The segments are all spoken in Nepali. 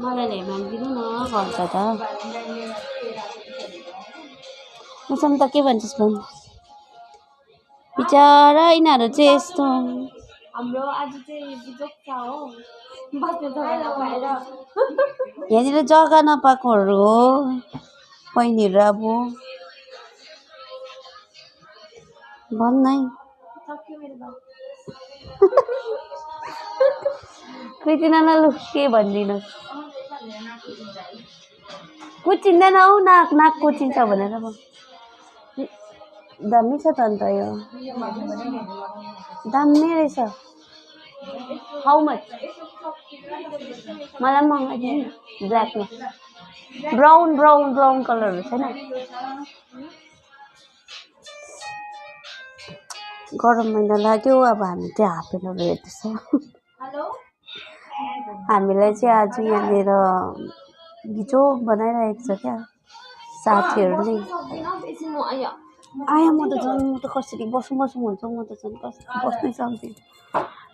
मलाई ल्याइदिनु न भन्छ त मसँग त के भन्छस् भन् बिचारा यिनीहरू चाहिँ यस्तो हाम्रो आज चाहिँ बिजोक छ हो बस्ने जग्गा नपाएर यहाँनिर जग्गा नपाएकोहरू हो बहिनीहरू अब भन् है कृति नाना लु के भनिदिनुहोस् कुचिँदैन हौ नाक नाक कुचिन्छ भनेर दामी छ त अन्त यो दामी रहेछ हाउ मच मलाई पनि मगाइदिनु ब्ल्याकमा ब्राउन ब्राउन ब्राउन कलरहरू छैन गरम महिना लाग्यो अब हामी चाहिँ हाफ प्यान्टहरू हेर्दैछौँ हामीलाई चाहिँ आज यहाँनिर बिजो बनाइरहेको छ क्या साथीहरूले आया म त कसरी बसौँ हुन्छ म त झन् बस्नै सक्दिनँ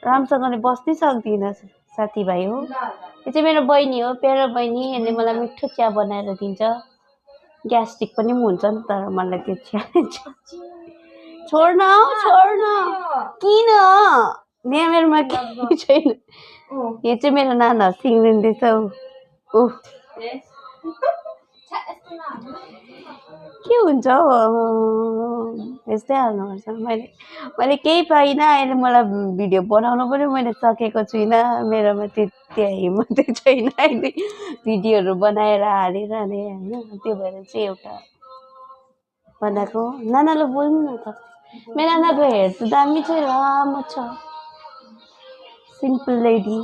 राम्रोसँगले बस्नै सक्दिनँ साथीभाइ हो यो चाहिँ मेरो बहिनी हो प्यारो बहिनी यसले मलाई मिठो चिया बनाएर दिन्छ ग्यास्ट्रिक पनि हुन्छ नि तर मलाई त्यो चिया छोड्न किन मेरोमा केही छैन यो चाहिँ मेरो नाना सिङ्गिँदैछ के हुन्छ हौ यस्तै हाल्नुपर्छ मैले केही पाइनँ अहिले मलाई भिडियो बनाउनु पनि मैले सकेको छुइनँ मेरोमा त्यो हिम्मतै छैन अहिले भिडियोहरू बनाएर हालिरहने होइन त्यो भएर चाहिँ एउटा बनाएको नानाले बोल्नु न त मेरो नानाको हेयर त दामी छ लामो छ सिम्पल लेडी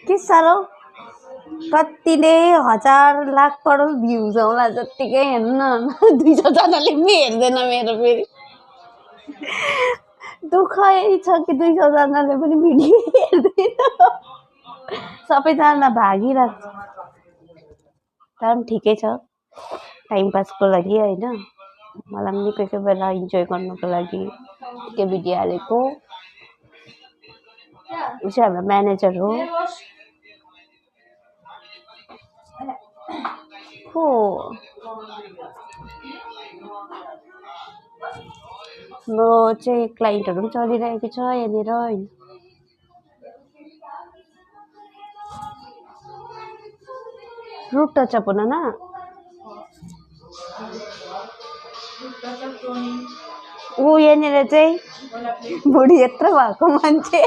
के साह्रो कति नै 1000 लाख करोड भ्युज होला जत्तिकै हेर्नु न 200 जनाले पनि हेर्दैन मेरो फेरि दुःखै छ कि 200 जनाले पनि भिडियो हेर्दैन सबैजना भागिरहेको छ तर पनि ठिकै छ टाइम पासको लागि होइन मलाई पनि कोही कोही बेला इन्जोय गर्नको लागि के भिडियो हालेको ऊ चाहिँ हाम्रो म्यानेजर हो हाम्रो चाहिँ क्लाइन्टहरू पनि चलिरहेको छ यहाँनिर होइन रुट टचअप हो नाना ऊ यहाँनिर चाहिँ बुढी यत्रो भएको मान्छे